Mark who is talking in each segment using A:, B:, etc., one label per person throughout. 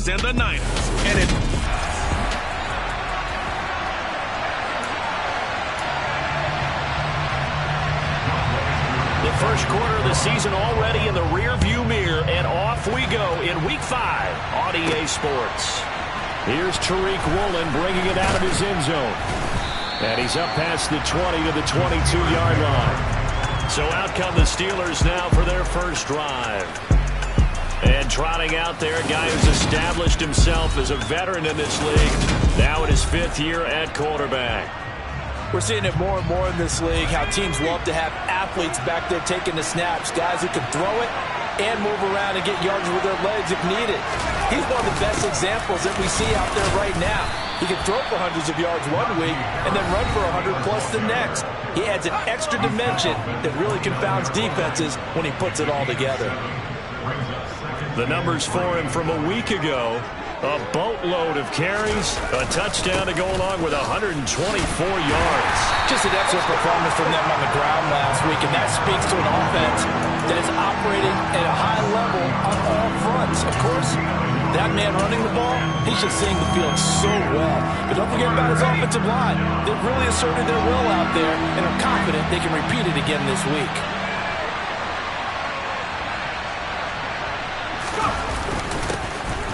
A: Steelers and the Niners. And it...
B: The first quarter of the season already in the rearview mirror, and off we go in Week 5 on EA Sports. Here's Tariq Woolen bringing it out of his end zone. And he's up past the 20 to the 22-yard line. So out come the Steelers now for their first drive. And trotting out there, a guy who's established himself as a veteran in this league, now in his 5th year at quarterback.
C: We're seeing it more and more in this league, how teams love to have athletes back there taking the snaps, guys who can throw it and move around and get yards with their legs if needed. He's one of the best examples that we see out there right now. He can throw for hundreds of yards one week and then run for 100+ the next. He adds an extra dimension that really confounds defenses when he puts it all together.
B: The numbers for him from a week ago. A boatload of carries, a touchdown to go along with 124 yards.
C: Just an excellent performance from them on the ground last week, and that speaks to an offense that is operating at a high level on all fronts. Of course, that man running the ball, he's just seeing the field so well. But don't forget about his offensive line. They've really asserted their will out there, and are confident they can repeat it again this week.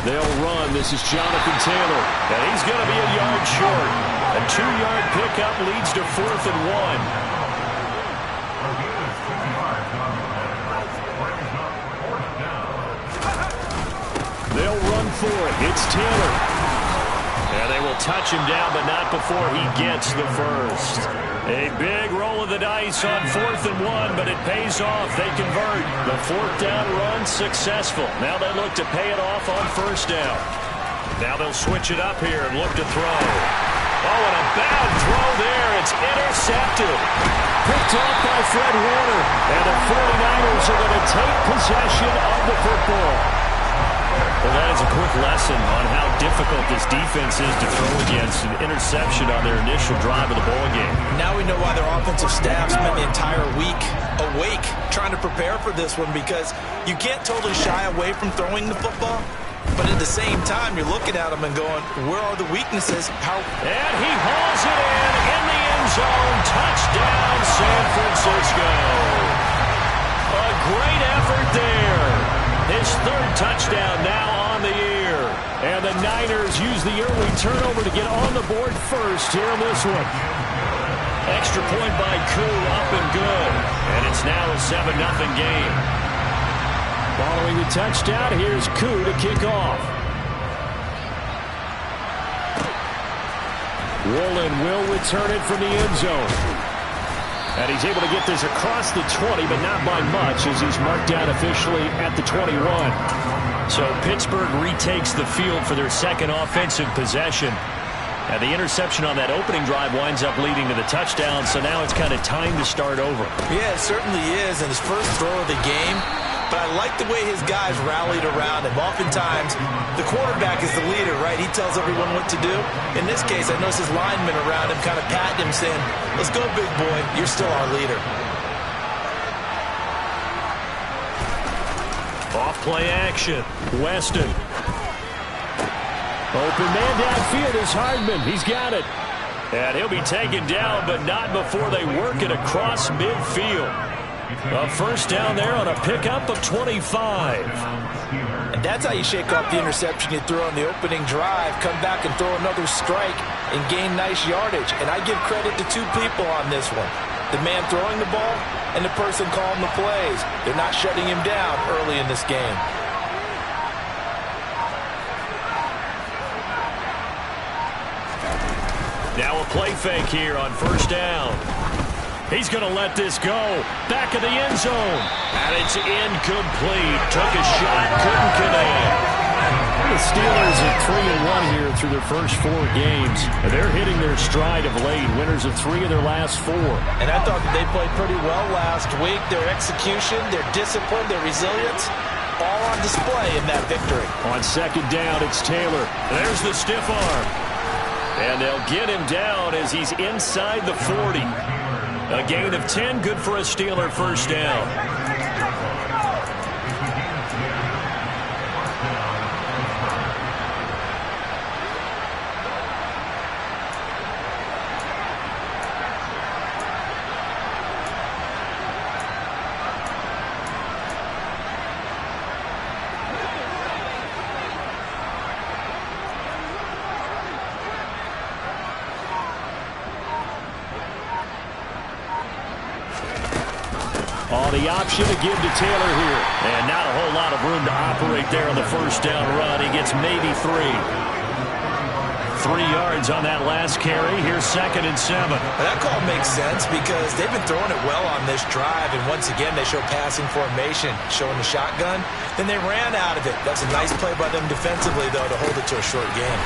B: They'll run. This is Jonathan Taylor. And he's going to be a yard short. A 2-yard pickup leads to 4th and 1. They'll run for it. It's Taylor. And they will touch him down, but not before he gets the first. A big roll of the dice on 4th and 1, but it pays off. They convert. The 4th down run successful. Now they look to pay it off on 1st down. Now they'll switch it up here and look to throw. Oh, and a bad throw there. It's intercepted. Picked off by Fred Warner. And the 49ers are going to take possession of the football. Well, that is a quick lesson on how difficult this defense is to throw against an interception on their initial drive of the ball game.
C: Now we know why their offensive staff spent the entire week awake trying to prepare for this one, because you can't totally shy away from throwing the football, but at the same time, you're looking at them and going, where are the weaknesses?
B: And he hauls it in the end zone. Touchdown, San Francisco. A great effort there. His 3rd touchdown now on the year. And the Niners use the early turnover to get on the board first here in this one. Extra point by Koo, up and good. And it's now a 7-0 game. Following the touchdown, here's Koo to kick off. Woolen will return it from the end zone. And he's able to get this across the 20, but not by much, as he's marked down officially at the 21. So Pittsburgh retakes the field for their 2nd offensive possession. And the interception on that opening drive winds up leading to the touchdown, so now it's kind of time to start over.
C: Yeah, it certainly is, and his first throw of the game. But I like the way his guys rallied around him. Oftentimes, the quarterback is the leader, right? He tells everyone what to do. In this case, I noticed his linemen around him kind of patting him, saying, let's go, big boy. You're still our leader.
B: Off play action. Weston. Open man downfield is Hardman. He's got it. And he'll be taken down, but not before they work it across midfield. A 1st down there on a pickup of 25.
C: And that's how you shake off the interception you threw on the opening drive. Come back and throw another strike and gain nice yardage. And I give credit to 2 people on this one. The man throwing the ball and the person calling the plays. They're not shutting him down early in this game.
B: Now a play fake here on 1st down. He's going to let this go. Back of the end zone. And it's incomplete. Took a shot, couldn't connect. The Steelers are 3-1 here through their first 4 games. And they're hitting their stride of late. Winners of 3 of their last 4.
C: And I thought that they played pretty well last week. Their execution, their discipline, their resilience, all on display in that victory.
B: On 2nd down, it's Taylor. There's the stiff arm. And they'll get him down as he's inside the 40. A gain of 10, good for a Steeler 1st down. Now the option to give to Taylor here. And not a whole lot of room to operate there on the first down run. He gets maybe 3. 3 yards on that last carry. Here's 2nd and 7.
C: That call makes sense because they've been throwing it well on this drive, and once again they show passing formation, showing the shotgun. Then they ran out of it. That's a nice play by them defensively, though, to hold it to a short game.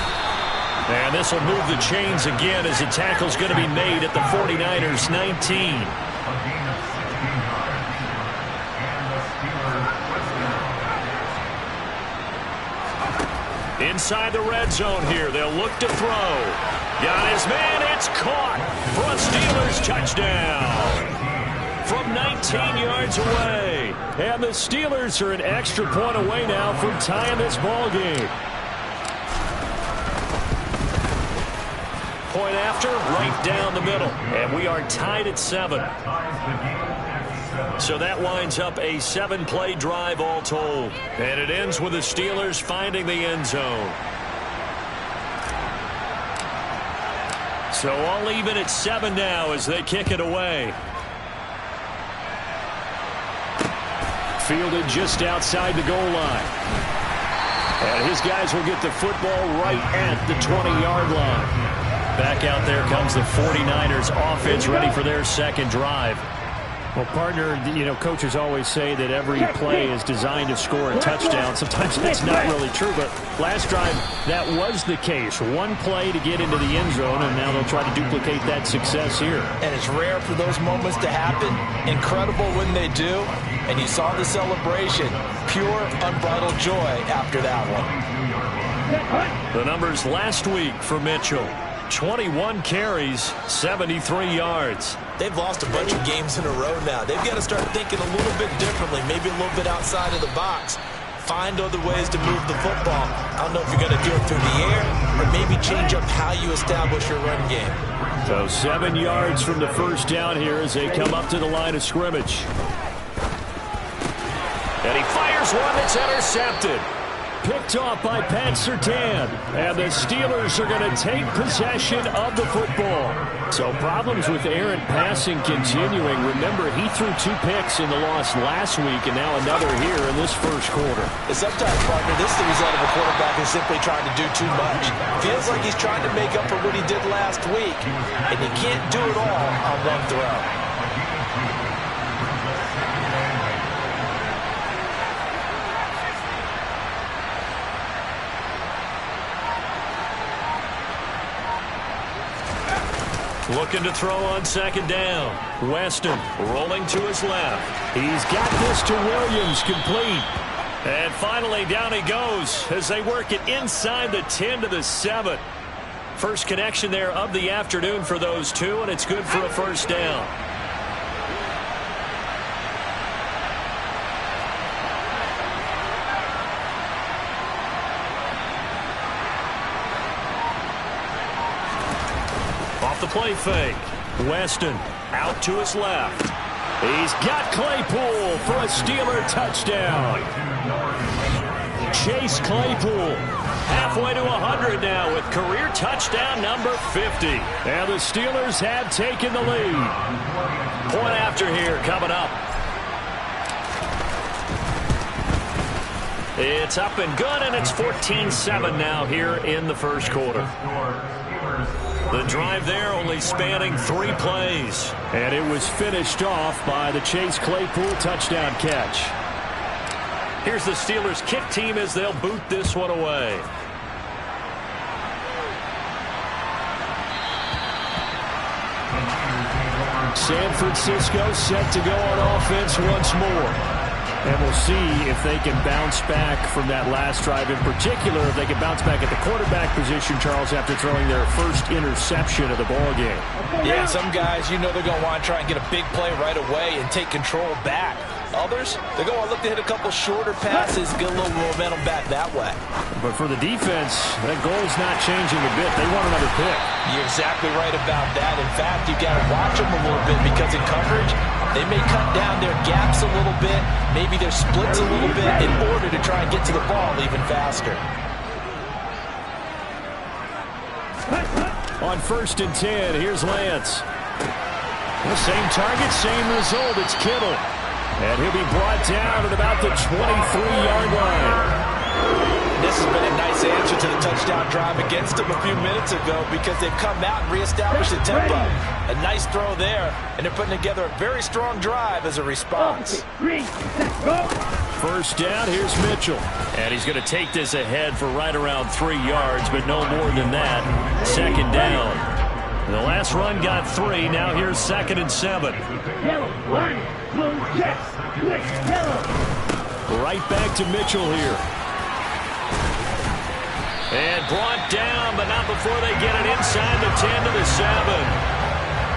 B: And this will move the chains again as the tackle's going to be made at the 49ers 19. Inside the red zone here. They'll look to throw. Got his man. It's caught for a Steelers touchdown from 19 yards away. And the Steelers are an extra point away now from tying this ball game. Point after, right down the middle. And we are tied at 7. So that winds up a 7-play drive all told. And it ends with the Steelers finding the end zone. So all even at 7 now as they kick it away. Fielded just outside the goal line. And his guys will get the football right at the 20-yard line. Back out there comes the 49ers offense ready for their second drive. Well, partner, coaches always say that every play is designed to score a touchdown. Sometimes that's not really true, but last drive, that was the case. One play to get into the end zone, and now they'll try to duplicate that success here. And it's rare for those moments to happen. Incredible when they do. And you saw the celebration. Pure, unbridled joy after that one. The numbers last week for Mitchell. 21 carries, 73 yards.
C: They've lost a bunch of games in a row now. They've got to start thinking a little bit differently, maybe a little bit outside of the box. Find other ways to move the football. I don't know if you're going to do it through the air or maybe change up how you establish your run game.
B: So 7 yards from the first down here as they come up to the line of scrimmage. And he fires one that's intercepted. Picked off by Pat Surtain. And the Steelers are going to take possession of the football. So problems with errant passing continuing. Remember, he threw 2 picks in the loss last week and now another here in this first quarter.
C: Sometimes, partner, this is the result of a quarterback who's simply trying to do too much. Feels like he's trying to make up for what he did last week. And you can't do it all on one throw.
B: Looking to throw on second down. Weston rolling to his left. He's got this to Williams, complete. And finally down he goes as they work it inside the 10 to the 7. First connection there of the afternoon for those two, and it's good for a first down. The play fake. Weston out to his left. He's got Claypool for a Steeler touchdown. Chase Claypool halfway to 100 now with career touchdown number 50. And the Steelers have taken the lead. Point after here coming up. It's up and good, and it's 14-7 now here in the first quarter. The drive there only spanning 3 plays. And it was finished off by the Chase Claypool touchdown catch. Here's the Steelers kick team as they'll boot this one away. San Francisco set to go on offense once more. And we'll see if they can bounce back from that last drive. In particular, if they can bounce back at the quarterback position, Charles, after throwing their first interception of the ballgame.
C: Yeah, some guys, they're going to want to try and get a big play right away and take control back. Others, they're going to look to hit a couple shorter passes, get a little momentum back that way.
B: But for the defense, that goal's not changing a bit. They want another pick.
C: You're exactly right about that. In fact, you've got to watch them a little bit because in coverage, they may cut down their gaps a little bit, maybe their splits a little bit in order to try and get to the ball even faster.
B: On 1st and 10, here's Lance. The same target, same result. It's Kittle. And he'll be brought down at about the 23-yard line.
C: This has been a nice answer to the touchdown drive against them a few minutes ago because they've come out and reestablished the tempo. A nice throw there, and they're putting together a very strong drive as a response.
B: First down, here's Mitchell. And he's going to take this ahead for right around 3 yards, but no more than that. Second down. The last run got 3. Now here's 2nd and 7. Right back to Mitchell here. And brought down, but not before they get it inside the 10 to the 7.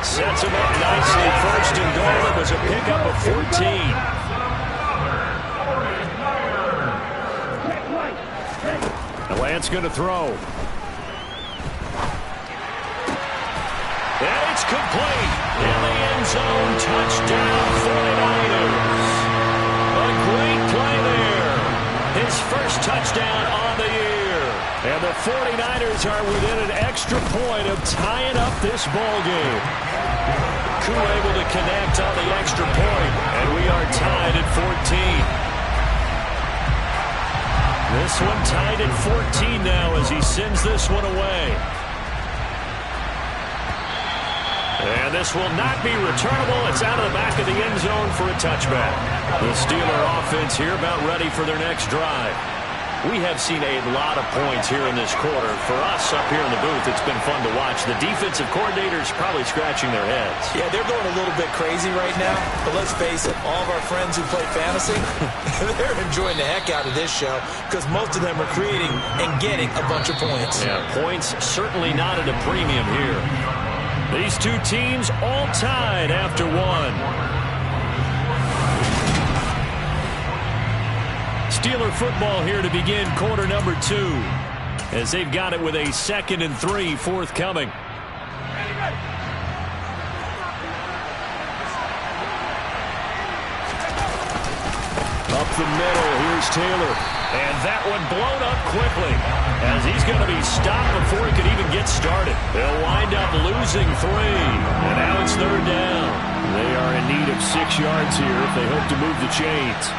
B: Sets him up nicely. First and goal. It was a pickup of 14. Lance going to throw. And it's complete. In the end zone. Touchdown 49ers. A great play there. His first touchdown on the year. And the 49ers are within an extra point of tying up this ball game. Koo able to connect on the extra point, and we are tied at 14. This one tied at 14 now as he sends this one away. And this will not be returnable. It's out of the back of the end zone for a touchback. The Steeler offense here about ready for their next drive. We have seen a lot of points here in this quarter. For us up here in the booth, it's been fun to watch. The defensive coordinators probably scratching their heads.
C: Yeah, they're going a little bit crazy right now. But let's face it, all of our friends who play fantasy, they're enjoying the heck out of this show because most of them are creating and getting a bunch of points.
B: Yeah, points certainly not at a premium here. These two teams all tied after one. Steeler football here to begin quarter number 2 as they've got it with a 2nd and 3 forthcoming. Up the middle, here's Taylor. And that one blown up quickly as he's going to be stopped before he could even get started. They'll wind up losing 3. And now it's 3rd down. They are in need of 6 yards here if they hope to move the chains.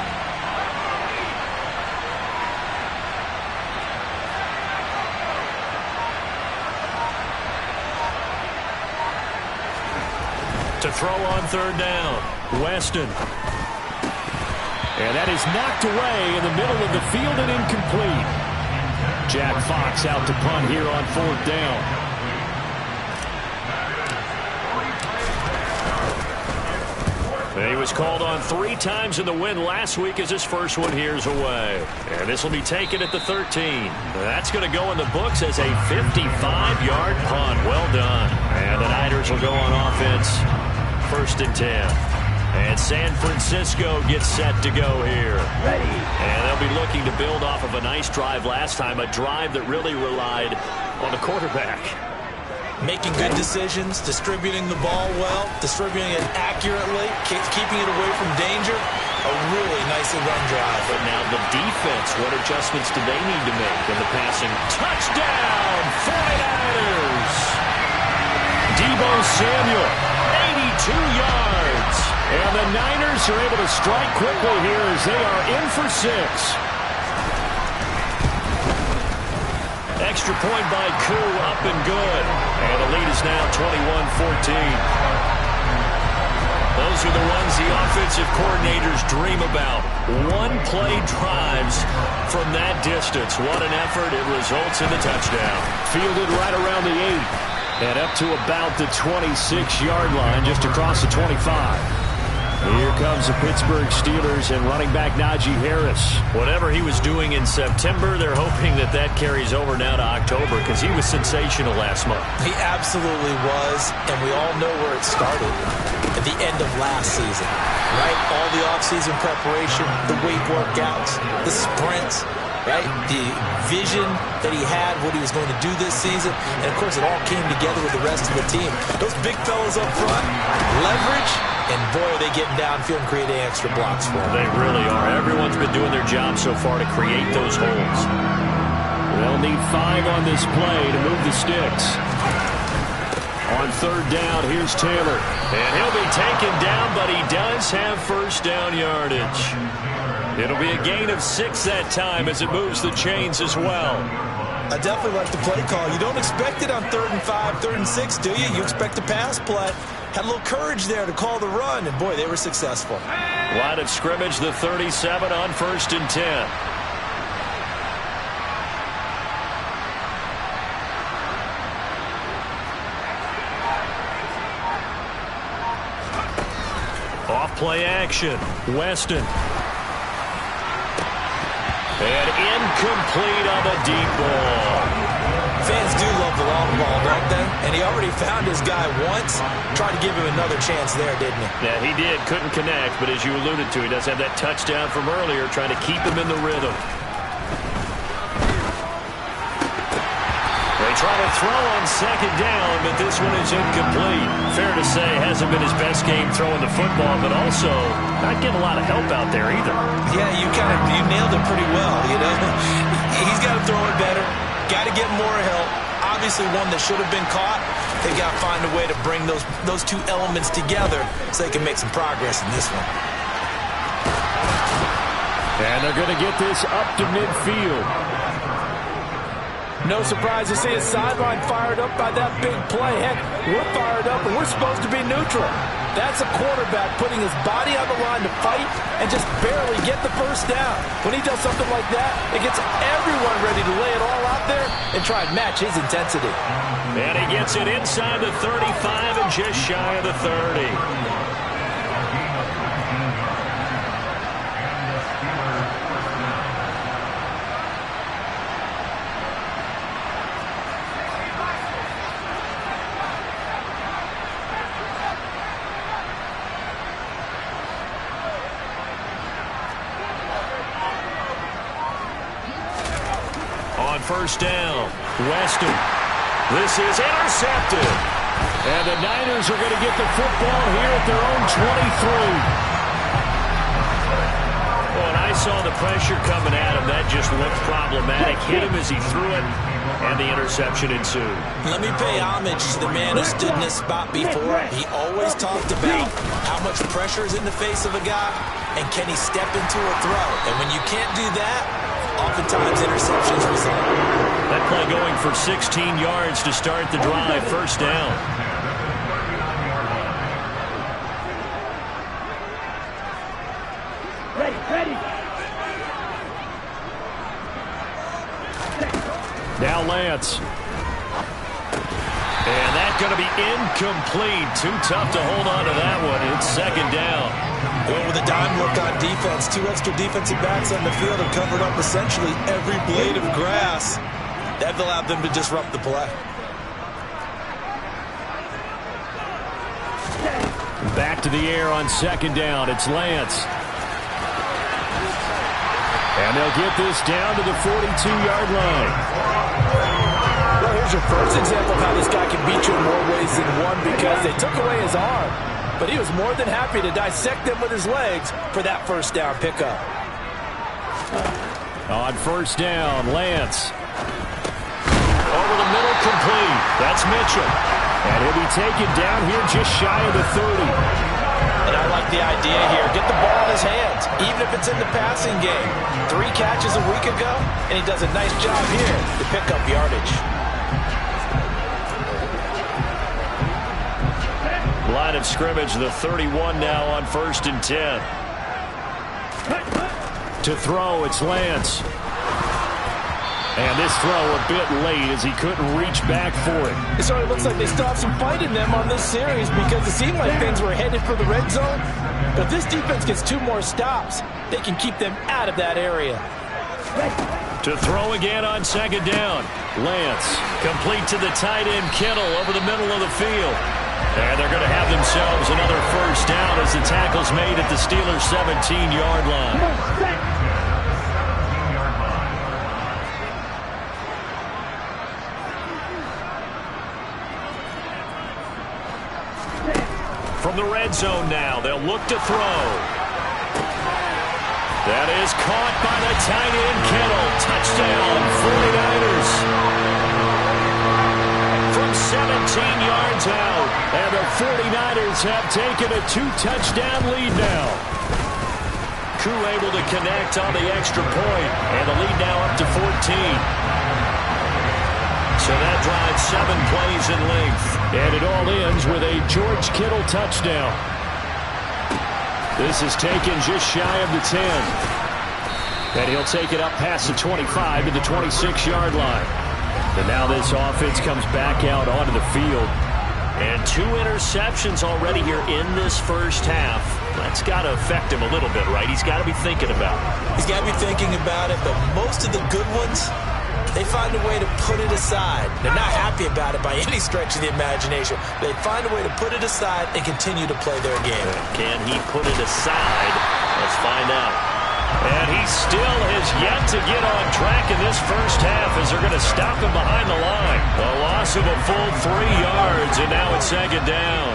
B: To throw on 3rd down, Weston. And that is knocked away in the middle of the field and incomplete. Jack Fox out to punt here on 4th down. He was called on 3 times in the win last week as his first one here's away. And this will be taken at the 13. That's going to go in the books as a 55-yard punt. Well done. And the Niners will go on offense. 1st and 10. And San Francisco gets set to go here.
A: Ready.
B: And they'll be looking to build off of a nice drive last time, a drive that really relied on the quarterback.
C: Making good decisions, distributing the ball well, distributing it accurately, keeping it away from danger. A really nicely run drive.
B: But now the defense, what adjustments do they need to make in the passing? Touchdown, 49ers! Deebo Samuel, 82 yards. And the Niners are able to strike quickly here as they are in for 6. Extra point by Koo, up and good. And the lead is now 21-14. Those are the ones the offensive coordinators dream about. One-play drives from that distance. What an effort. It results in the touchdown. Fielded right around the 8. And up to about the 26-yard line, just across the 25. Here comes the Pittsburgh Steelers and running back Najee Harris. Whatever he was doing in September, they're hoping that that carries over now to October because he was sensational last month.
C: He absolutely was, and we all know where it started at the end of last season, right? All the offseason preparation, the weight workouts, the sprints, right? The vision that he had, what he was going to do this season, and of course it all came together with the rest of the team. Those big fellas up front, leverage. And boy, are they getting downfield and creating extra blocks for them.
B: They really are. Everyone's been doing their job so far to create those holes. They'll need 5 on this play to move the sticks. On third down, here's Taylor. And he'll be taken down, but he does have first down yardage. It'll be a gain of 6 that time as it moves the chains as well.
C: I definitely like the play call. You don't expect it on 3rd and 5, 3rd and 6, do you? You expect a pass play. Had a little courage there to call the run, and boy, they were successful.
B: Line of scrimmage, the 37 on 1st and 10. Off play action, Weston. And incomplete on the deep ball.
C: Fans do love the long ball, don't they? And he already found his guy once. Tried to give him another chance there, didn't he?
B: Yeah, he did. Couldn't connect, but as you alluded to, he does have that touchdown from earlier, trying to keep him in the rhythm. They try to throw on 2nd down, but this one is incomplete. Fair to say, hasn't been his best game throwing the football, but also not getting a lot of help out there either.
C: Yeah, you nailed it pretty well, you know. He's got to throw it better. Got to get more help. Obviously one that should have been caught. They got to find a way to bring those two elements together so they can make some progress in this one.
B: And they're going to get this up to midfield.
C: No surprise to see his sideline fired up by that big play. Heck, we're fired up and we're supposed to be neutral. That's a quarterback putting his body on the line to fight and just barely get the first down. When he does something like that, it gets everyone ready to lay it all out there and try and match his intensity.
B: And he gets it inside the 35 and just shy of the 30. First down, Weston. This is intercepted. And the Niners are going to get the football here at their own 23. Well, and I saw the pressure coming at him. That just looked problematic. Hit him as he threw it, and the interception ensued. Let me pay homage to the man who stood in this spot before. He always talked about how much pressure is in the face of a guy, and can he step into a throw. And when you can't do that, oftentimes interceptions result. That play going for 16 yards to start the drive. First down.
A: Ready.
B: Now Lance. And that's going to be incomplete. Too tough to hold on to that one. It's 2nd down.
C: Well, with a dime look on defense, 2 extra defensive backs on the field have covered up essentially every blade of grass. That allowed them to disrupt the play.
B: Back to the air on 2nd down. It's Lance. And they'll get this down to the 42-yard line.
C: Well, here's your first example of how this guy can beat you in more ways than one, because they took away his arm. But he was more than happy to dissect them with his legs for that first down pickup.
B: On 1st down, Lance. Over the middle, complete. That's Mitchell. And he'll be taken down here just shy of the 30.
C: And I like the idea here. Get the ball in his hands, even if it's in the passing game. 3 catches a week ago, and he does a nice job here to pick up yardage.
B: Line of scrimmage, the 31 now on 1st and 10. To throw, it's Lance. And this throw a bit late as he couldn't reach back for it.
C: It sort of looks like they still have some fight in them on this series, because it seemed like things were headed for the red zone. But if this defense gets 2 more stops, they can keep them out of that area.
B: To throw again on 2nd down. Lance, complete to the tight end Kittle over the middle of the field. And they're going to have themselves another first down as the tackle's made at the Steelers' 17-yard line. From the red zone now, they'll look to throw. That is caught by the tight end Kittle. Touchdown, 49ers. From 17 yards out. 49ers have taken a 2-touchdown lead now. Koo able to connect on the extra point, and the lead now up to 14. So that drives 7 plays in length. And it all ends with a George Kittle touchdown. This is taken just shy of the 10. And he'll take it up past the 25 to the 26-yard line. And now this offense comes back out onto the field. And 2 interceptions already here in this first half. That's got to affect him a little bit, right? He's got to be thinking about it.
C: He's got to be thinking about it, but most of the good ones, they find a way to put it aside. They're not happy about it by any stretch of the imagination. They find a way to put it aside and continue to play their game.
B: Can he put it aside? Let's find out. And he still has yet to get on track in this first half as they're going to stop him behind the line. A loss of a full 3 yards, and now it's second down.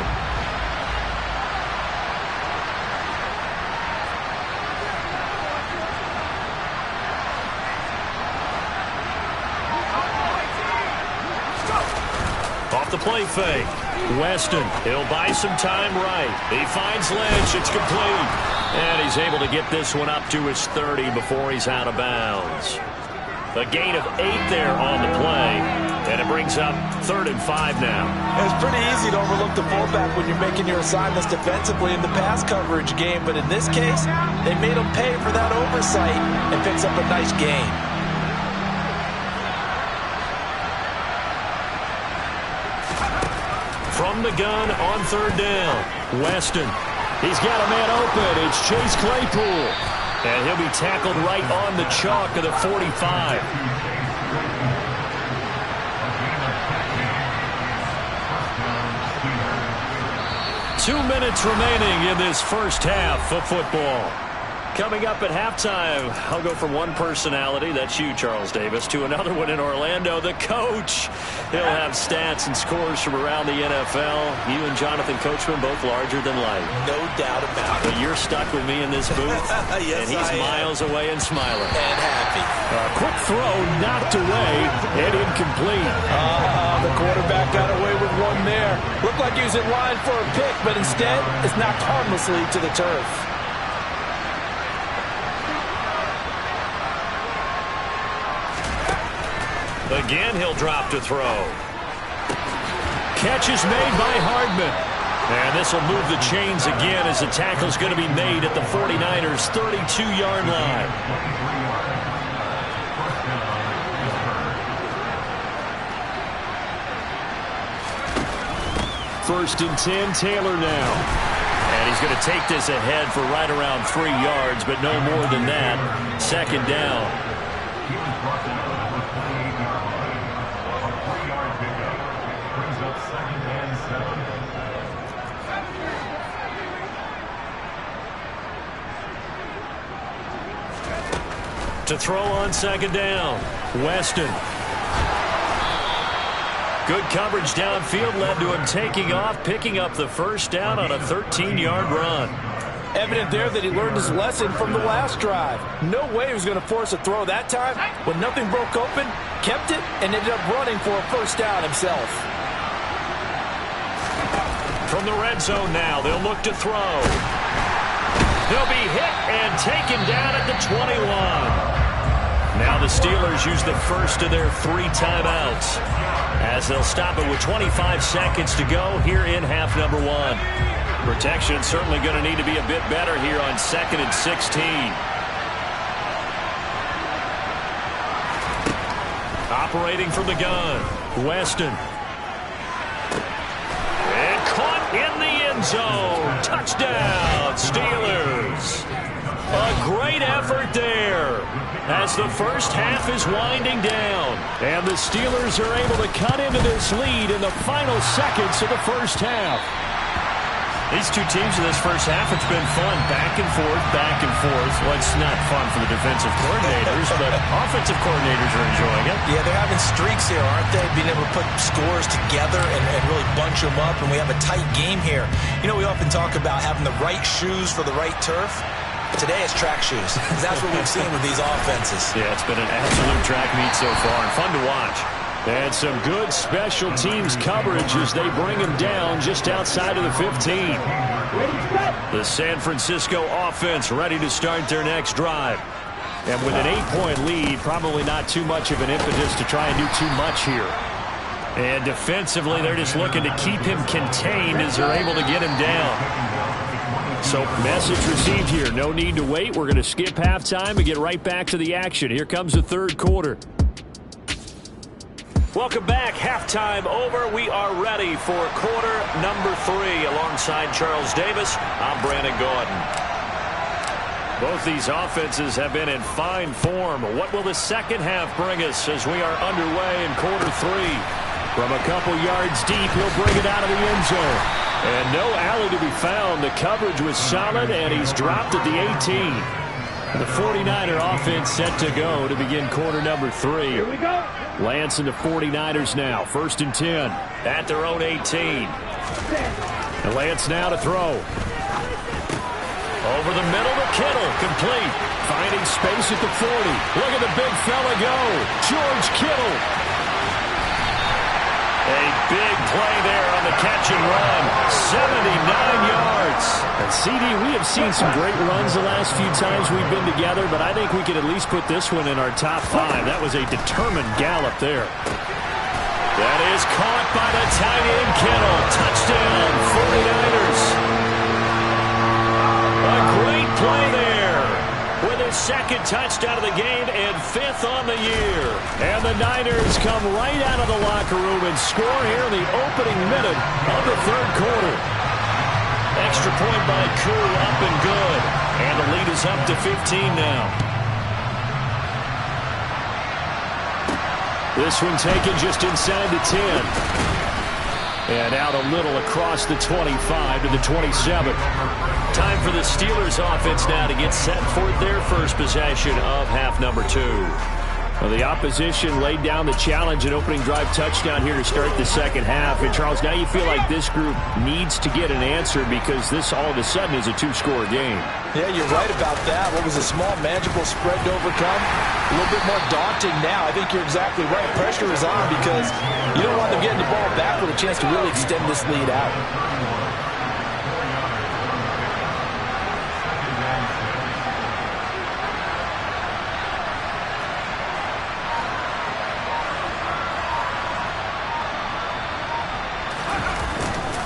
B: Off the play fake. Weston, he'll buy some time right. He finds Lynch. It's complete. And he's able to get this one up to his 30 before he's out of bounds. A gain of 8 there on the play. And it brings up 3rd and 5 now.
C: It's pretty easy to overlook the fullback when you're making your assignments defensively in the pass coverage game. But in this case, they made him pay for that oversight and picks up a nice gain.
B: From the gun on 3rd down. Weston. He's got a man open. It's Chase Claypool. And he'll be tackled right on the chalk of the 45. Two minutes remaining in this first half of football. Coming up at halftime, I'll go from one personality, that's you, Charles Davis, to another one in Orlando, the coach. He'll have stats and scores from around the NFL. You and Jonathan Coachman both larger than life.
C: No doubt about it.
B: But you're stuck with me in this booth,
C: yes,
B: and he's miles away and smiling.
C: And happy.
B: A quick throw knocked away and incomplete.
C: The quarterback got away with one there. Looked like he was in line for a pick, but instead, it's knocked harmlessly to the turf.
B: Again, he'll drop to throw. Catch is made by Hardman. And this will move the chains again as the tackle's going to be made at the 49ers' 32-yard line. First and 10, Taylor now. And he's going to take this ahead for right around 3 yards, but no more than that. Second down. To throw on second down. Weston. Good coverage downfield led to him taking off, picking up the first down on a 13-yard run.
C: Evident there that he learned his lesson from the last drive. No way he was going to force a throw that time. When nothing broke open, kept it, and ended up running for a first down himself.
B: From the red zone now, they'll look to throw. He'll be hit and taken down at the 21. Now the Steelers use the first of their 3 timeouts as they'll stop it with 25 seconds to go here in half number 1. Protection certainly going to need to be a bit better here on 2nd and 16. Operating from the gun, Weston. And caught in the end zone. Touchdown, Steelers. A great effort there as the first half is winding down. And the Steelers are able to cut into this lead in the final seconds of the first half. These two teams in this first half, it's been fun. Back and forth, back and forth. Well, it's not fun for the defensive coordinators, but offensive coordinators are enjoying it.
C: Yeah, they're having streaks here, aren't they? Being able to put scores together and really bunch them up, and we have a tight game here. You know, we often talk about having the right shoes for the right turf. Today it's track shoes. That's what we've seen with these offenses.
B: Yeah, it's been an absolute track meet so far and fun to watch. And some good special teams coverage as they bring him down just outside of the 15. The San Francisco offense ready to start their next drive. And with an 8-point lead, probably not too much of an impetus to try and do too much here. And defensively, they're just looking to keep him contained as they're able to get him down. So, message received here. No need to wait. We're going to skip halftime and get right back to the action. Here comes the third quarter. Welcome back. Halftime over. We are ready for quarter number 3. Alongside Charles Davis, I'm Brandon Gaudin. Both these offenses have been in fine form. What will the second half bring us as we are underway in quarter 3? From a couple yards deep, he'll bring it out of the end zone. And no alley to be found. The coverage was solid, and he's dropped at the 18. The 49er offense set to go to begin quarter number 3.
A: Here we go.
B: Lance and the 49ers now. 1st and 10 at their own 18. And Lance now to throw. Over the middle to Kittle. Complete. Finding space at the 40. Look at the big fella go. George Kittle. A big play there on the catch and run. 79 yards. And CD, we have seen some great runs the last few times we've been together, but I think we could at least put this one in our top 5. That was a determined gallop there. That is caught by the tight end Kittle. Touchdown, 49ers. A great play there. With his second touchdown of the game and 5th on the year. And the Niners come right out of the locker room and score here in the opening minute of the third quarter. Extra point by Koo, up and good. And the lead is up to 15 now. This one taken just inside the 10. And out a little across the 25 to the 27. Time for the Steelers offense now to get set for their first possession of half number 2. Well, the opposition laid down the challenge and opening drive touchdown here to start the second half. And, Charles, now you feel like this group needs to get an answer because this all of a sudden is a 2-score game.
C: Yeah, you're right about that. What was a small, manageable spread to overcome? A little bit more daunting now. I think you're exactly right. Pressure is on because you don't want them getting the ball back with a chance to really extend this lead out.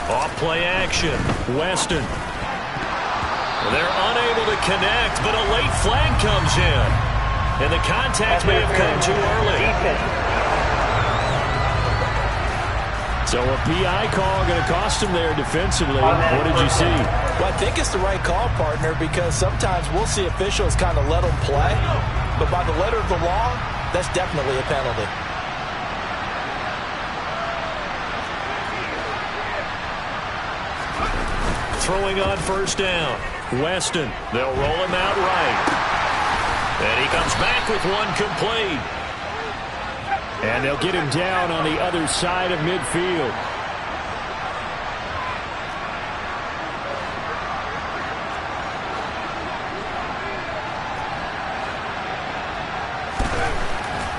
B: Off-play action. Weston. They're unable to connect, but a late flag comes in. And the contact may have come too early. So a PI call going to cost him there defensively. What did you see?
C: Well, I think it's the right call, partner, because sometimes we'll see officials kind of let them play. But by the letter of the law, that's definitely a penalty.
B: Throwing on first down. Weston. They'll roll him out right. And he comes back with one complete. And they'll get him down on the other side of midfield.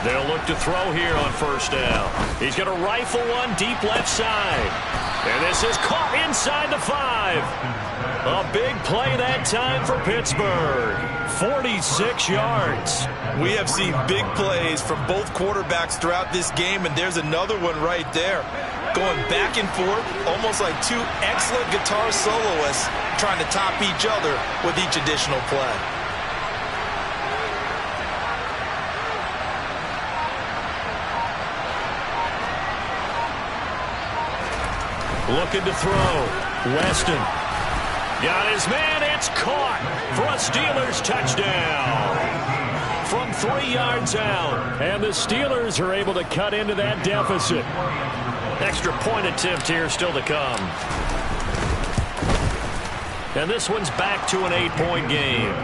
B: They'll look to throw here on first down. He's going to rifle one deep left side. And this is caught inside the 5. A big play that time for Pittsburgh. 46 yards.
D: We have seen big plays from both quarterbacks throughout this game, and there's another one right there. Going back and forth, almost like two excellent guitar soloists trying to top each other with each additional play.
B: Looking to throw. Weston. Got his man. It's caught for a Steelers touchdown. From 3 yards out. And the Steelers are able to cut into that deficit. Extra point attempt here still to come. And this one's back to an 8-point game.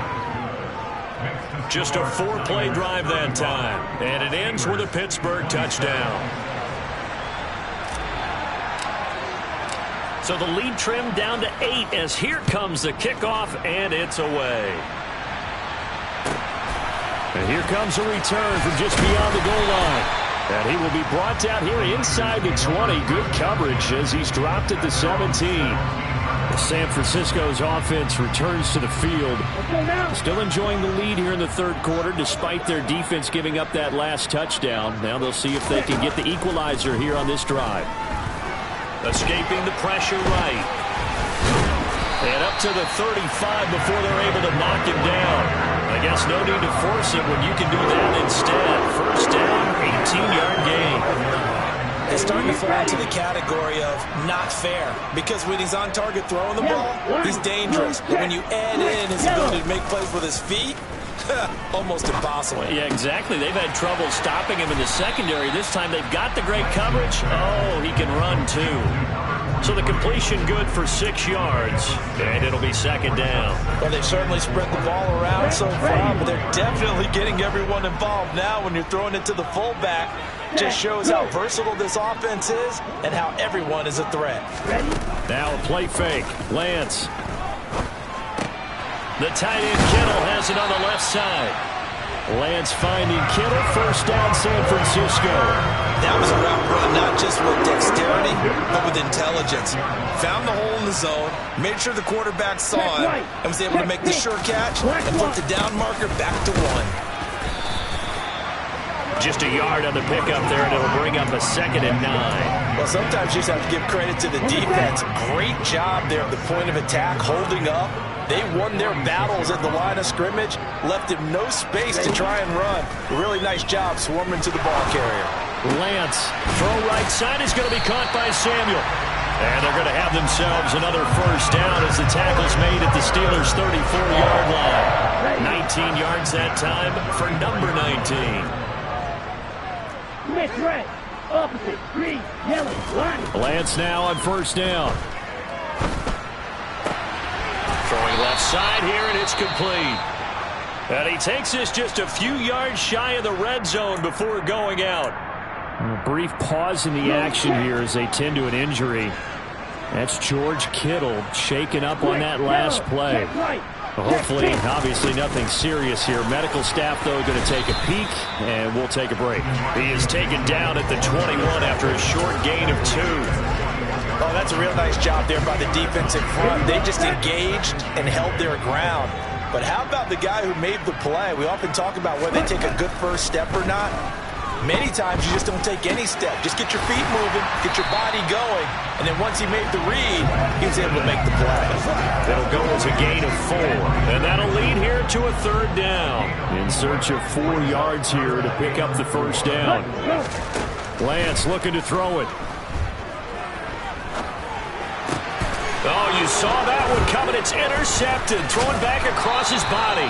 B: Just a 4-play drive that time. And it ends with a Pittsburgh touchdown. So the lead trimmed down to 8 as here comes the kickoff, and it's away. And here comes a return from just beyond the goal line. And he will be brought down here inside the 20. Good coverage as he's dropped at the 17. San Francisco's offense returns to the field. Still enjoying the lead here in the third quarter despite their defense giving up that last touchdown. Now they'll see if they can get the equalizer here on this drive. Escaping the pressure right. And up to the 35 before they're able to knock him down. I guess no need to force it when you can do that instead. First down, 18-yard gain.
C: It's starting to fall into the category of not fair, because when he's on target throwing the ball, he's dangerous. But when you add in his ability to make plays with his feet, almost impossible.
B: Yeah, exactly. They've had trouble stopping him in the secondary. This time they've got the great coverage. Oh, he can run too. So the completion good for 6 yards, and it'll be second down.
C: Well, they've certainly spread the ball around so far, but they're definitely getting everyone involved now when you're throwing it to the fullback. Just shows how versatile this offense is and how everyone is a threat.
B: Now a play fake. Lance. The tight end Kittle has it on the left side. Lance finding Kittle. First down, San Francisco.
D: That was a route run not just with dexterity, but with intelligence. Found the hole in the zone, made sure the quarterback saw it, and was able to make the sure catch and put the down marker back to 1.
B: Just a yard on the pickup there, and it'll bring up a 2nd and 9.
C: Well, sometimes you just have to give credit to the defense. Great job there at the point of attack, holding up. They won their battles at the line of scrimmage, left him no space to try and run. A really nice job swarming to the ball carrier.
B: Lance, throw right side is going to be caught by Samuel. And they're going to have themselves another first down as the tackle's made at the Steelers' 34-yard line. 19 yards that time for number 19.
A: Red, opposite, green, yellow, line.
B: Lance now on first down. Throwing left side here, and it's complete. And he takes this just a few yards shy of the red zone before going out. A brief pause in the action here as they tend to an injury. That's George Kittle shaken up on that last play. Hopefully, obviously nothing serious here. Medical staff, though, going to take a peek, and we'll take a break. He is taken down at the 21 after a short gain of 2.
C: Oh, that's a real nice job there by the defense in front. They just engaged and held their ground. But how about the guy who made the play? We often talk about whether they take a good first step or not. Many times you just don't take any step. Just get your feet moving, get your body going, and then once he made the read, he was able to make the play.
B: That'll go as a gain of 4, and that'll lead here to a 3rd down. In search of 4 yards here to pick up the first down. Lance looking to throw it. Oh, you saw that one coming. It's intercepted. Thrown back across his body.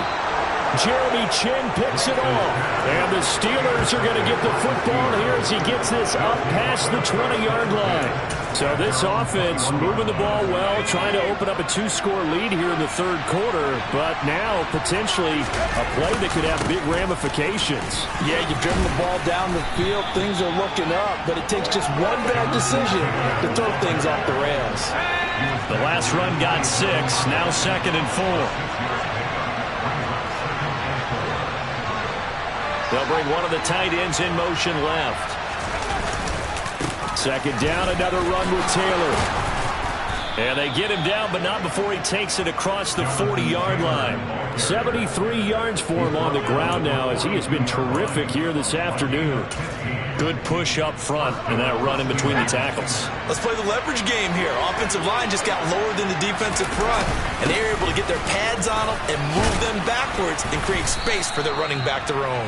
B: Jeremy Chin picks it off. And the Steelers are going to get the football here as he gets this up past the 20-yard line. So this offense moving the ball well, trying to open up a 2-score lead here in the third quarter, but now potentially a play that could have big ramifications.
C: Yeah, you've driven the ball down the field. Things are looking up, but it takes just one bad decision to throw things off the rails.
B: The last run got 6, now 2nd and 4. They'll bring one of the tight ends in motion left. 2nd down, another run with Taylor. And they get him down, but not before he takes it across the 40-yard line. 73 yards for him on the ground now as he has been terrific here this afternoon. Good push up front and that run in between the tackles.
D: Let's play the leverage game here. Offensive line just got lower than the defensive front, and they were able to get their pads on them and move them backwards and create space for their running back to roam.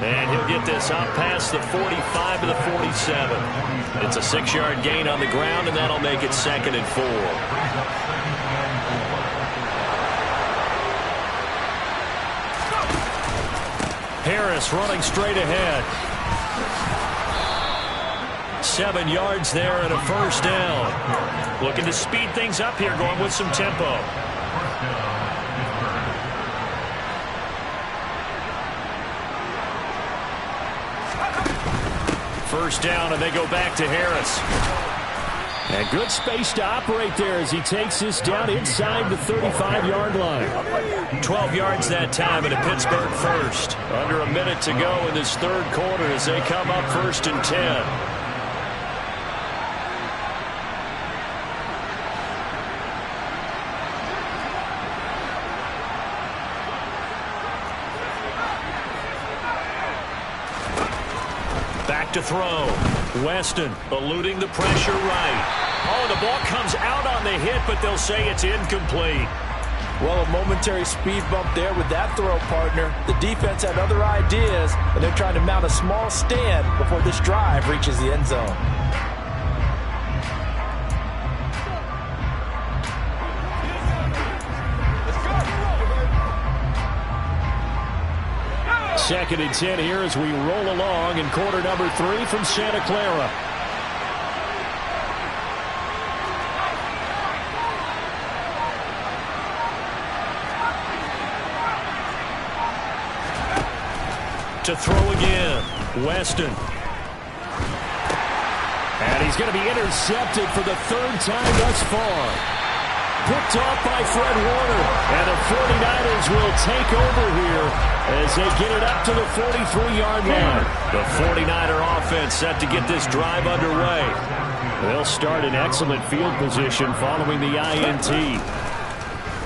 B: And he'll get this up past the 45 to the 47. It's a 6-yard gain on the ground, and that'll make it 2nd and 4. Harris running straight ahead. 7 yards there and a first down. Looking to speed things up here, going with some tempo. First down, and they go back to Harris. And good space to operate there as he takes this down inside the 35-yard line. 12 yards that time, and a Pittsburgh first. Under a minute to go in this third quarter as they come up 1st and 10. To throw. Weston eluding the pressure right. Oh, the ball comes out on the hit, but they'll say it's incomplete.
C: Well, a momentary speed bump there with that throw, partner. The defense had other ideas, and they're trying to mount a small stand before this drive reaches the end zone.
B: Second and 10 here as we roll along in quarter number 3 from Santa Clara. To throw again, Weston. And he's going to be intercepted for the 3rd time thus far. Picked off by Fred Warner. And the 49ers will take over here as they get it up to the 43-yard line. The 49er offense set to get this drive underway. They'll start in excellent field position following the INT.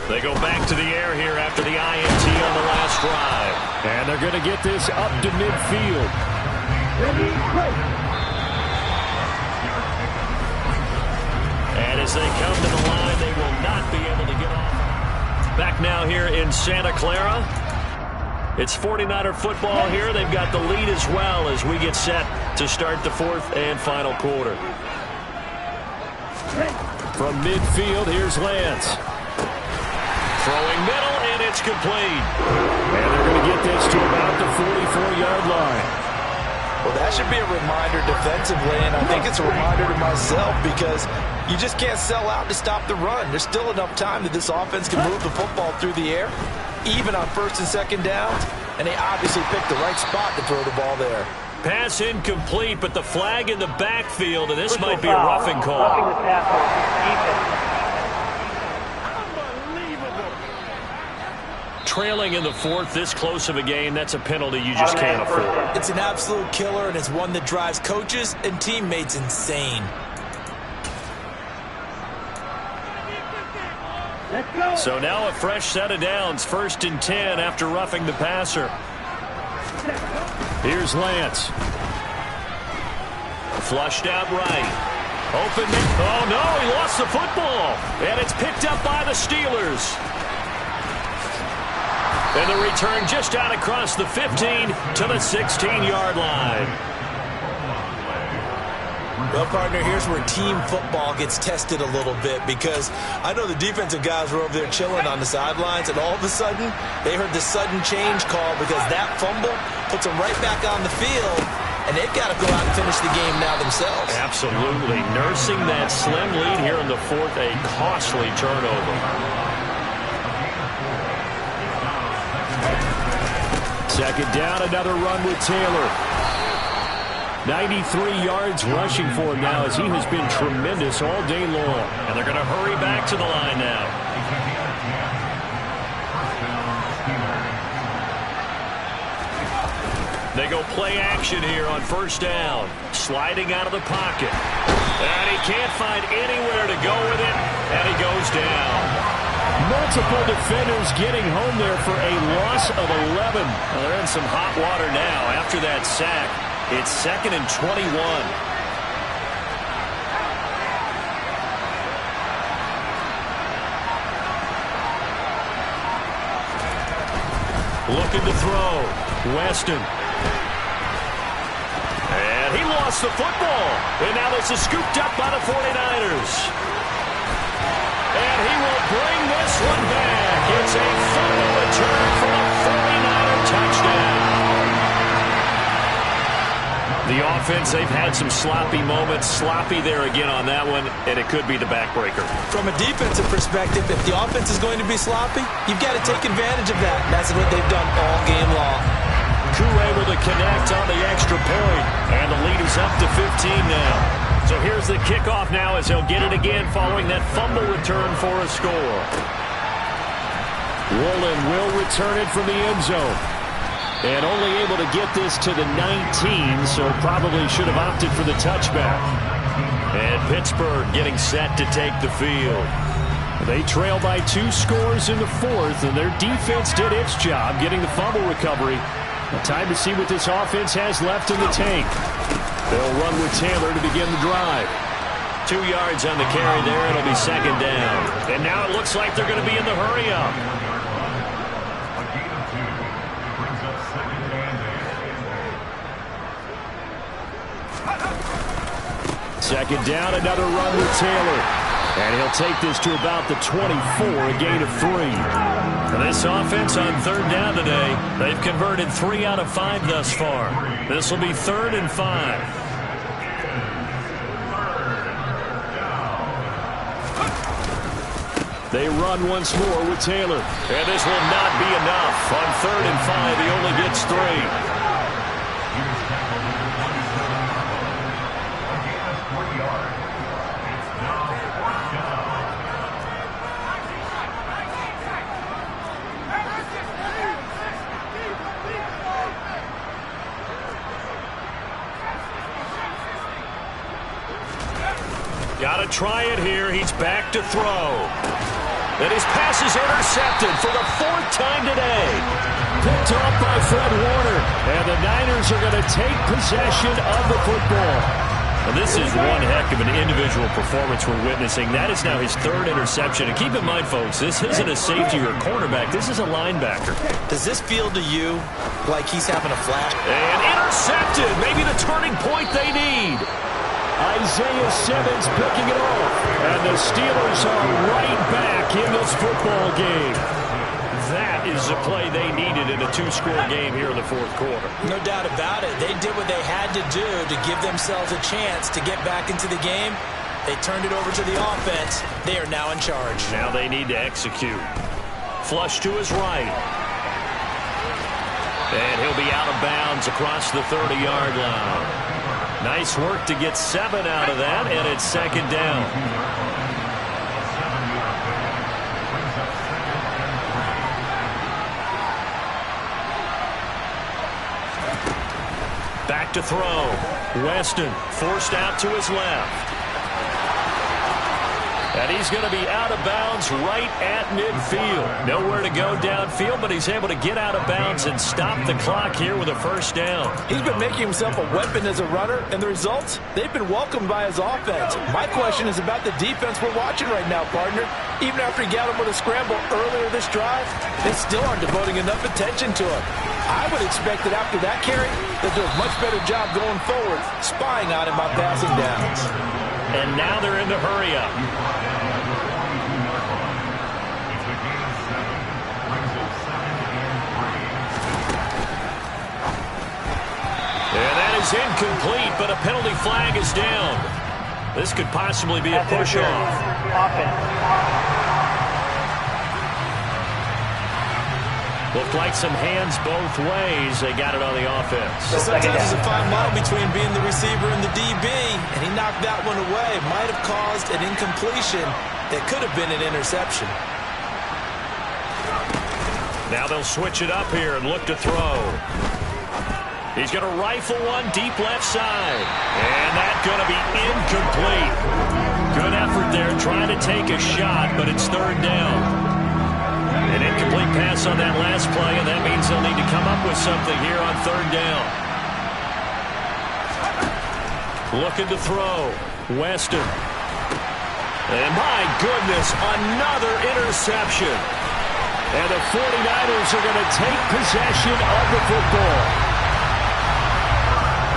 B: They go back to the air here after the INT on the last drive. And they're going to get this up to midfield. And as they come to the line, they will not be able to get off. Back now here in Santa Clara. It's 49er football here. They've got the lead as well as we get set to start the 4th and final quarter. From midfield, here's Lance. Throwing middle, and it's complete. And they're going to get this to about the 44-yard line.
C: Well, that should be a reminder defensively, and I think it's a reminder to myself because you just can't sell out to stop the run. There's still enough time that this offense can move the football through the air, even on 1st and 2nd downs, and they obviously picked the right spot to throw the ball there.
B: Pass incomplete, but the flag in the backfield, and this might be a roughing call. Trailing in the 4th, this close of a game, that's a penalty you just can't afford.
C: It's an absolute killer, and it's one that drives coaches and teammates insane.
B: So now a fresh set of downs, 1st and 10 after roughing the passer. Here's Lance. Flushed out right. Open. Oh, no, he lost the football. And it's picked up by the Steelers. And the return just out across the 15 to the 16-yard line.
C: Well, partner, here's where team football gets tested a little bit because I know the defensive guys were over there chilling on the sidelines, and all of a sudden they heard the sudden change call because that fumble puts them right back on the field, and they've got to go out and finish the game now themselves.
B: Absolutely. Nursing that slim lead here in the 4th, a costly turnover. Second down, another run with Taylor. 93 yards rushing for him now as he has been tremendous all day long. And they're going to hurry back to the line now. They go play action here on 1st down. Sliding out of the pocket. And he can't find anywhere to go with it. And he goes down. Multiple defenders getting home there for a loss of 11. Well, they're in some hot water now after that sack. It's 2nd and 21. Looking to throw. Weston. And he lost the football. And now this is scooped up by the 49ers. And he will bring this one back. It's a fumble return for a 49er touchdown. The offense, they've had some sloppy moments. Sloppy there again on that one, and it could be the backbreaker.
C: From a defensive perspective, if the offense is going to be sloppy, you've got to take advantage of that. And that's what they've done all game long.
B: Koo able to connect on the extra point, and the lead is up to 15 now. So here's the kickoff now as he'll get it again following that fumble return for a score. Woolen will return it from the end zone. And only able to get this to the 19, so probably should have opted for the touchback. And Pittsburgh getting set to take the field. They trail by 2 scores in the 4th, and their defense did its job getting the fumble recovery. Time to see what this offense has left in the tank. They'll run with Taylor to begin the drive. 2 yards on the carry there. It'll be second down. And now it looks like they're going to be in the hurry-up. Second down, another run with Taylor. And he'll take this to about the 24, a gain of 3. And this offense on third down today, they've converted 3 out of 5 thus far. This will be 3rd and 5. They run once more with Taylor. And this will not be enough. On 3rd and 5, he only gets 3. Got to try it here. He's back to throw. And his pass is intercepted for the 4th time today. Picked off by Fred Warner. And the Niners are going to take possession of the football. And this is one heck of an individual performance we're witnessing. That is now his 3rd interception. And keep in mind, folks, this isn't a safety or a cornerback. This is a linebacker.
D: Does this feel to you like he's having a flash?
B: And intercepted. Maybe the turning point they need.
C: Isaiah Simmons picking it off.
B: And the Steelers are right back in this football game. That is the play they needed in a 2-score game here in the 4th quarter.
C: No doubt about it. They did what they had to do to give themselves a chance to get back into the game. They turned it over to the offense. They are now in charge.
B: Now they need to execute. Flush to his right. And he'll be out of bounds across the 30-yard line. Nice work to get 7 out of that, and it's second down. Back to throw. Weston forced out to his left. And he's going to be out of bounds right at midfield. Nowhere to go downfield, but he's able to get out of bounds and stop the clock here with a 1st down.
C: He's been making himself a weapon as a runner, and the results, they've been welcomed by his offense. My question is about the defense we're watching right now, partner. Even after he got him with a scramble earlier this drive, they still aren't devoting enough attention to him. I would expect that after that carry, they'll do a much better job going forward, spying on him on passing downs.
B: And now they're in the hurry-up. And that is incomplete, but a penalty flag is down. This could possibly be a push-off. Looked like some hands both ways. They got it on the offense.
C: Sometimes there's a fine line between being the receiver and the DB, and he knocked that one away. Might have caused an incompletion that could have been an interception.
B: Now they'll switch it up here and look to throw. He's going to rifle one deep left side. And that's going to be incomplete. Good effort there trying to take a shot, but it's 3rd down. An incomplete pass on that last play, and that means they'll need to come up with something here on 3rd down. Looking to throw. Weston. And my goodness, another interception. And the 49ers are going to take possession of the football.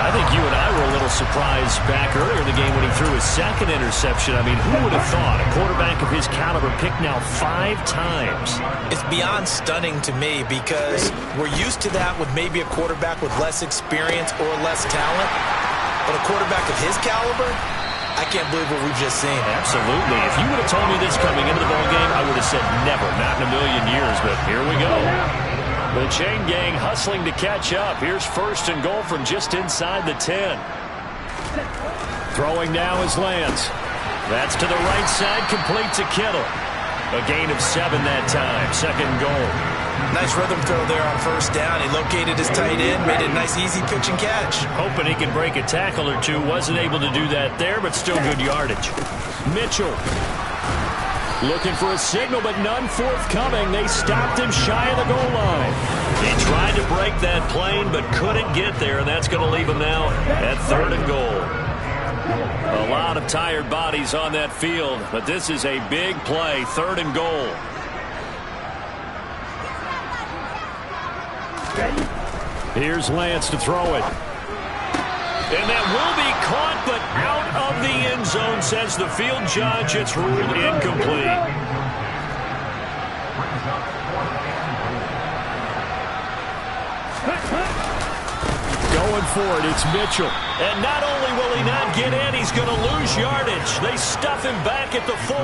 B: I think you and I were a little surprised back earlier in the game when he threw his 2nd interception. I mean, who would have thought a quarterback of his caliber picked now 5 times?
C: It's beyond stunning to me because we're used to that with maybe a quarterback with less experience or less talent. But a quarterback of his caliber, I can't believe what we've just seen.
B: Absolutely. If you would have told me this coming into the ballgame, I would have said never, not in a million years. But here we go. The chain gang hustling to catch up. Here's 1st and goal from just inside the 10. Throwing now is Lance. That's to the right side, complete to Kittle. A gain of 7 that time, 2nd and goal.
D: Nice rhythm throw there on 1st down. He located his tight end, made it a nice easy pitch and catch.
B: Hoping he could break a tackle or two. Wasn't able to do that there, but still good yardage. Mitchell looking for a signal, but none forthcoming. They stopped him shy of the goal line. He tried to break that plane, but couldn't get there, and that's going to leave him now at 3rd and goal. A lot of tired bodies on that field, but this is a big play, 3rd and goal. Here's Lance to throw it. And that will be caught, but out of the end zone, says the field judge. It's ruled incomplete. Going for it, it's Mitchell. And not only will he not get in, he's going to lose yardage. They stuff him back at the 4.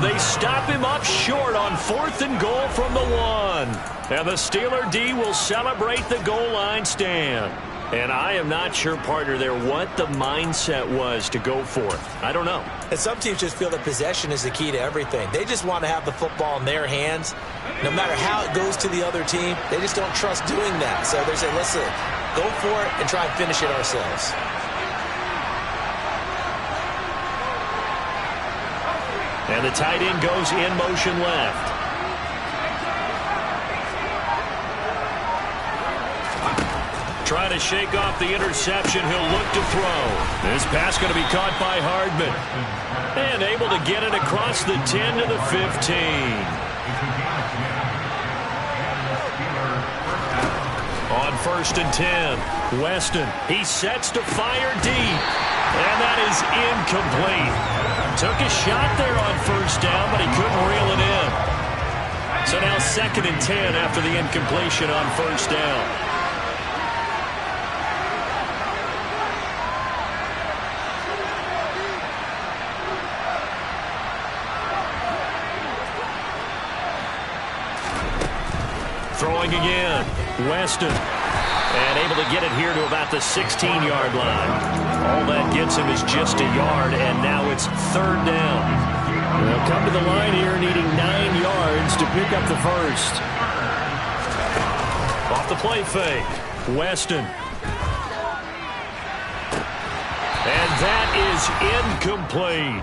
B: They stop him up short on 4th and goal from the 1. And the Steeler D will celebrate the goal line stand. And I am not sure, partner, there what the mindset was to go for it. I don't know.
C: And some teams just feel that possession is the key to everything. They just want to have the football in their hands. No matter how it goes to the other team, they just don't trust doing that. So they say, listen, go for it and try and finish it ourselves.
B: And the tight end goes in motion left. Trying to shake off the interception. He'll look to throw. This pass going to be caught by Hardman. And able to get it across the 10 to the 15. On 1st and 10, Weston. He sets to fire deep. And that is incomplete. Took a shot there on 1st down, but he couldn't reel it in. So now 2nd and 10 after the incompletion on 1st down. Throwing again, Weston, and able to get it here to about the 16-yard line. All that gets him is just a yard, and now it's 3rd down. They'll come to the line here needing 9 yards to pick up the 1st. Off the play fake, Weston. And that is incomplete.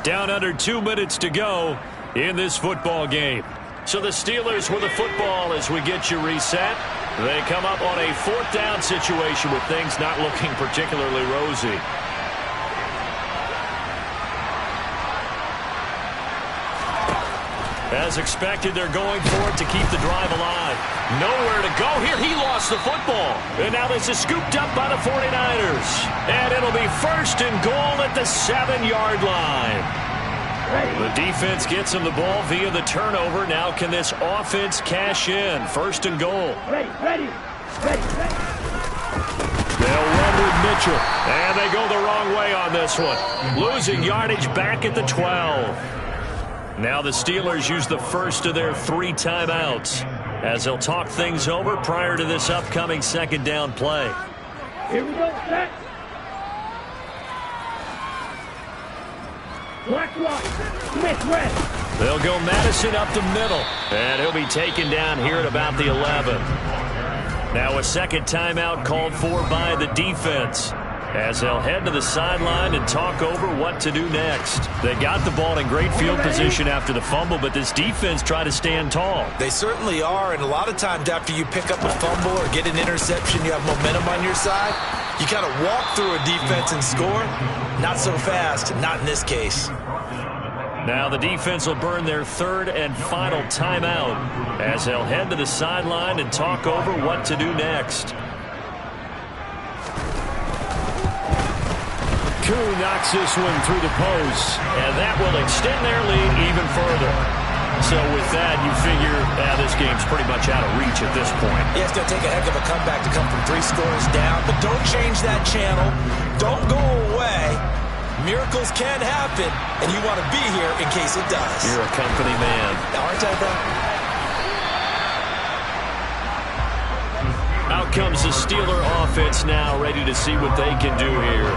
B: Down under 2 minutes to go in this football game. So the Steelers with the football as we get you reset. They come up on a 4th down situation with things not looking particularly rosy. As expected, they're going for it to keep the drive alive. Nowhere to go here. He lost the football. And now this is scooped up by the 49ers. And it'll be 1st and goal at the 7-yard line. The defense gets him the ball via the turnover. Now can this offense cash in? 1st and goal.
A: Ready.
B: They'll run with Mitchell. And they go the wrong way on this one. Losing yardage back at the 12. Now the Steelers use the first of their 3 timeouts as they'll talk things over prior to this upcoming 2nd down play.
A: Here we go, set. Black lock. Smith red.
B: They'll go Madison up the middle. And he'll be taken down here at about the 11. Now a 2nd timeout called for by the defense as they'll head to the sideline and talk over what to do next. They got the ball in great field position after the fumble, but this defense tried to stand tall.
C: They certainly are, and a lot of times after you pick up a fumble or get an interception, you have momentum on your side. You kind of walk through a defense and score. Not so fast, not in this case.
B: Now the defense will burn their 3rd and final timeout as they'll head to the sideline and talk over what to do next. Koo knocks this one through the post, and that will extend their lead even further. So with that, you figure this game's pretty much out of reach at this point.
C: Yeah, it's going to take a heck of a comeback to come from 3 scores down, but don't change that channel. Don't go away. Miracles can happen, and you want to be here in case it does.
B: You're a company man.
C: Aren't I, bro?
B: Out comes the Steeler offense now, ready to see what they can do here.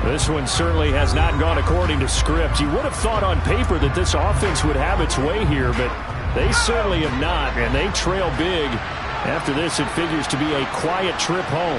B: This one certainly has not gone according to script. You would have thought on paper that this offense would have its way here, but they certainly have not, and they trail big. After this, it figures to be a quiet trip home.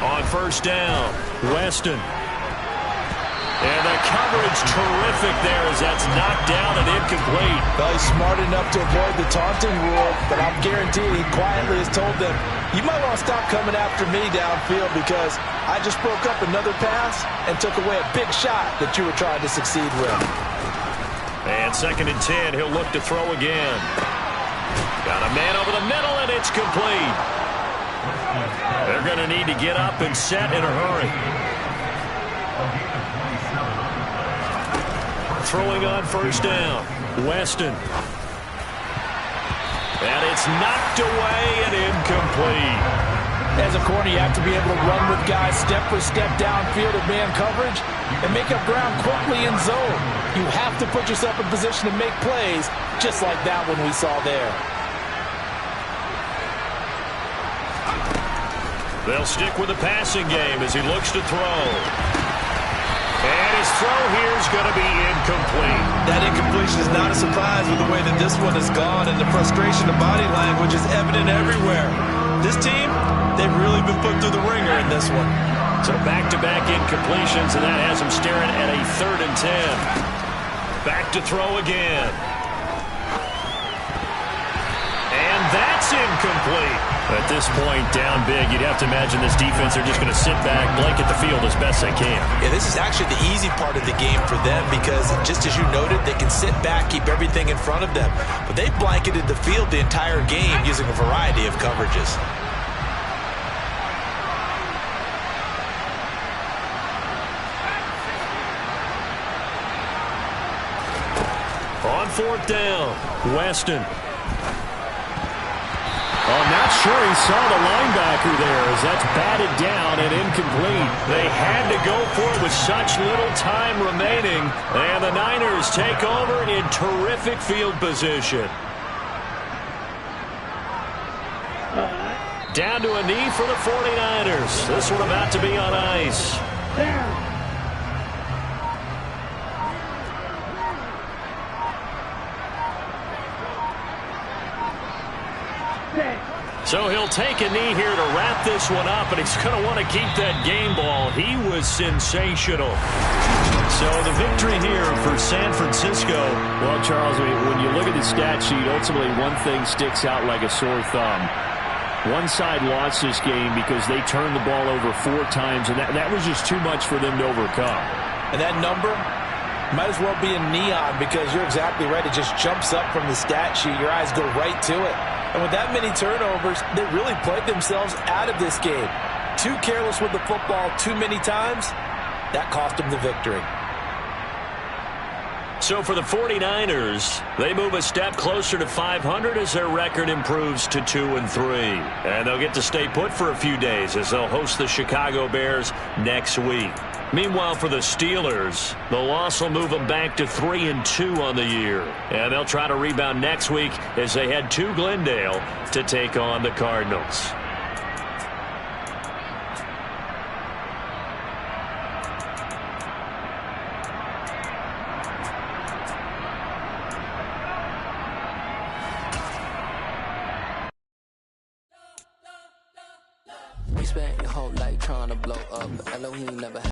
B: On first down, Weston. And the coverage terrific there as that's knocked down and incomplete.
C: Well, he's smart enough to avoid the taunting rule, but I'm guaranteed he quietly has told them, you might want to stop coming after me downfield because I just broke up another pass and took away a big shot that you were trying to succeed with.
B: And 2nd and 10, he'll look to throw again. Got a man over the middle, and it's complete. They're going to need to get up and set in a hurry. Throwing on first down, Weston. And it's knocked away and incomplete.
C: As a corner, you have to be able to run with guys step for step downfield of man coverage and make up ground quickly in zone. You have to put yourself in position to make plays, just like that one we saw there.
B: They'll stick with the passing game as he looks to throw. And his throw here is going to be incomplete.
D: That incompletion is not a surprise with the way that this one has gone, and the frustration of body language is evident everywhere. This team, they've really been put through the ringer in this one.
B: So back-to-back incompletions, and that has him staring at a 3rd and 10. Back to throw again. And that's incomplete. At this point, down big, you'd have to imagine this defense are just going to sit back, blanket the field as best they can.
D: Yeah, this is actually the easy part of the game for them because, just as you noted, they can sit back, keep everything in front of them. But they've blanketed the field the entire game using a variety of coverages.
B: On 4th down, Weston. I'm not sure he saw the linebacker there as that's batted down and incomplete. They had to go for it with such little time remaining. And the Niners take over in terrific field position. Down to a knee for the 49ers. This one about to be on ice.
A: Down.
B: So he'll take a knee here to wrap this one up, and he's going to want to keep that game ball. He was sensational. So the victory here for San Francisco. Well, Charles, when you look at the stat sheet, ultimately one thing sticks out like a sore thumb. One side lost this game because they turned the ball over 4 times, and that was just too much for them to overcome.
C: And that number might as well be in neon because you're exactly right. It just jumps up from the stat sheet. Your eyes go right to it. And with that many turnovers, they really played themselves out of this game. Too careless with the football too many times. That cost them the victory.
B: So for the 49ers, they move a step closer to 500 as their record improves to 2-3. And they'll get to stay put for a few days as they'll host the Chicago Bears next week. Meanwhile, for the Steelers, the loss will move them back to 3-2 on the year. And they'll try to rebound next week as they head to Glendale to take on the Cardinals.
E: You spent your whole life trying to blow up. Elohim never